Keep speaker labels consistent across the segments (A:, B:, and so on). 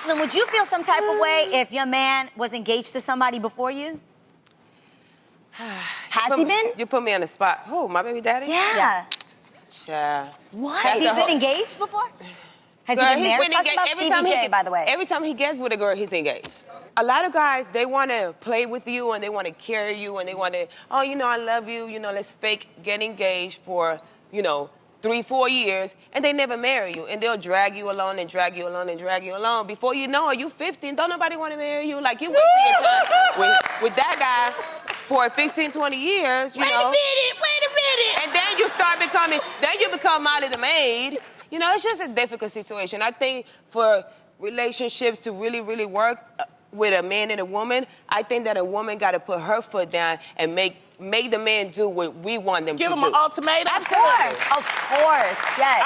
A: Jocelyn, would you feel some type of way if your man was engaged to somebody before you?
B: Has he been?
C: You put me on the spot. Who, my baby daddy?
B: Yeah.
C: Yeah.
A: What? Has he been engaged before? Has he
C: Girl,
A: been married?
B: Talk about Stevie J, by the way.
C: Every time he gets with a girl, he's engaged. A lot of guys, they want to play with you and they want to carry you and they want to, oh, you know, I love you, you know, let's fake get engaged for, you know, 3-4 years, and they never marry you. And they'll drag you along and drag you along and drag you along. Before you know it, you 50 and don't nobody want to marry you. Like, you wasting your time with that guy for 15, 20 years, you know.
D: Wait a minute.
C: And then you become Molly the maid. You know, it's just a difficult situation. I think for relationships to really, really work with a man and a woman, I think that a woman got to put her foot down and make the man do what we want them to do.
D: Give him an ultimatum.
C: Absolutely.
B: Of course, yes.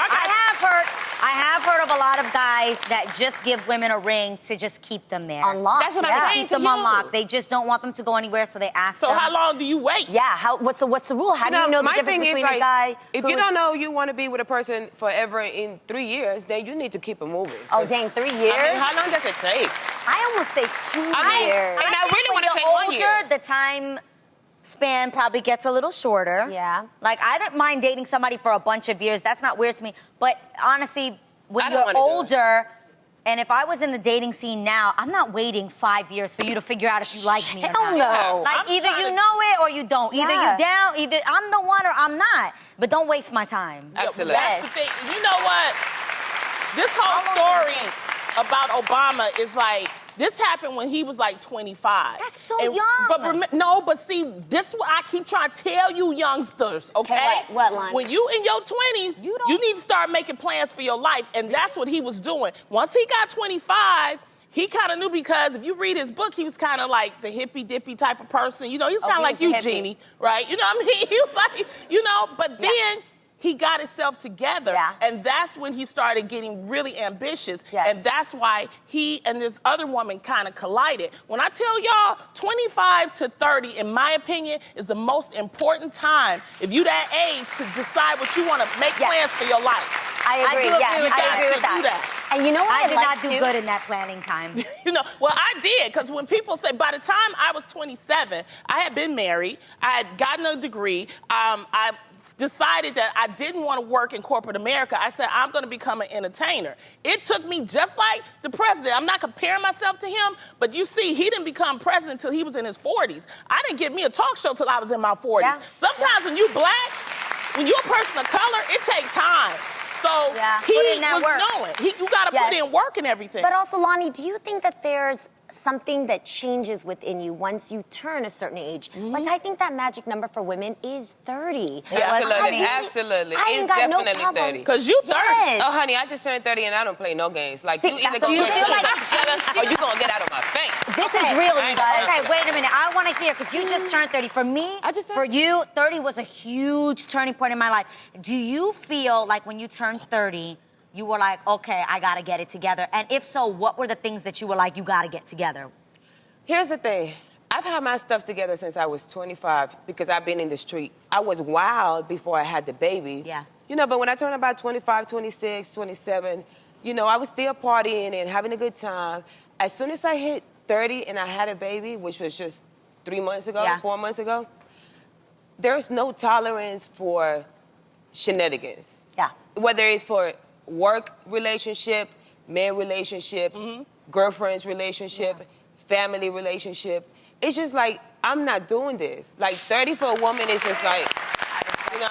A: I have heard of a lot of guys that just give women a ring to just keep them there.
B: Unlocked.
C: That's what I'm saying
A: Keep
C: to
A: them
C: you.
A: unlocked. They just don't want them to go anywhere, so they ask
D: So
A: them.
D: how long do you wait?
B: Yeah, what's the rule? How do you know the
C: my
B: difference
C: thing is,
B: between
C: like,
B: a guy
C: if
B: who
C: you
B: is-
C: don't know you want to be with a person forever in 3 years, then you need to keep it moving.
B: Oh, dang, 3 years?
C: I mean, how long does it take?
B: I almost say 2 years.
C: I really want to
A: When
C: say
A: you're
C: 1
A: older,
C: year.
A: the time span probably gets a little shorter.
B: Yeah.
A: Like, I don't mind dating somebody for a bunch of years. That's not weird to me. But honestly, when
C: I don't
A: you're
C: wanna do it.
A: older, and if I was in the dating scene now, I'm not waiting 5 years for you to figure out if you like me or
B: Hell
A: not.
B: no.
A: Like,
D: I'm
A: either
D: trying
A: you
D: to-
A: know it or you don't. Either
B: Yeah.
A: you down, either I'm the one or I'm not. But don't waste my time.
C: Absolutely.
D: That's the thing. You know what? This whole story about Obama is like, this happened when he was like 25.
A: That's so young.
D: But see, this is what I keep trying to tell you youngsters, okay?
B: Okay, what line?
D: When you in your 20s,
A: You
D: you
A: don't-
D: need to start making plans for your life, and that's what he was doing. Once he got 25, he kind of knew, because if you read his book, he was kind of like the hippy-dippy type of person. You know, he's kind of
B: he
D: like
B: was
D: you,
B: a hippie.
D: Jeannie, right? You know what I mean? He was like, you know, but then he got himself together,
B: Yeah.
D: and that's when he started getting really ambitious,
B: Yes.
D: and that's why he and this other woman kind of collided. When I tell y'all, 25 to 30, in my opinion, is the most important time, if you that age, to decide what you want to make
B: Yes.
D: plans for your life.
B: I agree,
A: do agree
B: yeah,
A: with
B: I
A: that.
B: agree with
D: To do
B: that.
D: that.
B: And you know what
A: I did
B: like
A: not do
B: too?
A: good in that planning time.
D: You know, well, I did, because when people say, by the time I was 27, I had been married, I had gotten a degree, I decided that I didn't want to work in corporate America. I said, I'm going to become an entertainer. It took me just like the president. I'm not comparing myself to him, but you see, he didn't become president until he was in his 40s. I didn't get me a talk show till I was in my 40s.
B: Yeah.
D: Sometimes when you black, when you're a person of color, it takes time. So
B: Yeah.
D: he
A: Put in that
D: was
A: work.
D: knowing. You got to
B: Yes.
D: put in work and everything.
B: But also, Lonnie, do you think that there's something that changes within you once you turn a certain age? Like, I think that magic number for women is 30.
C: Absolutely,
B: I
C: absolutely.
B: I ain't
C: It's
B: got no
C: definitely
B: problem.
C: 30.
D: Because you 30.
B: Yes.
C: Oh, honey, I just turned 30 and I don't play no games. Like,
B: See,
C: you either
B: that's
C: gonna
B: what you
C: get
B: feel
C: to
B: like.
C: each other or you gonna get out of my face.
B: This is real, you guys.
A: Okay, wait a minute. I want to hear, because you just turned 30. For me,
C: I just turned
A: for you, 30 was a huge turning point in my life. Do you feel like when you turned 30, you were like, okay, I got to get it together? And if so, what were the things that you were like, you got to get together?
C: Here's the thing. I've had my stuff together since I was 25 because I've been in the streets. I was wild before I had the baby.
A: Yeah.
C: You know, but when I turned about 25, 26, 27, you know, I was still partying and having a good time. As soon as I hit 30 and I had a baby, which was just 3 months ago,
A: Yeah.
C: 4 months ago, there's no tolerance for shenanigans.
B: Yeah.
C: Whether it's for work relationship, man relationship, girlfriend's relationship, family relationship. It's just like, I'm not doing this. Like, 30 for a woman is just like, you know?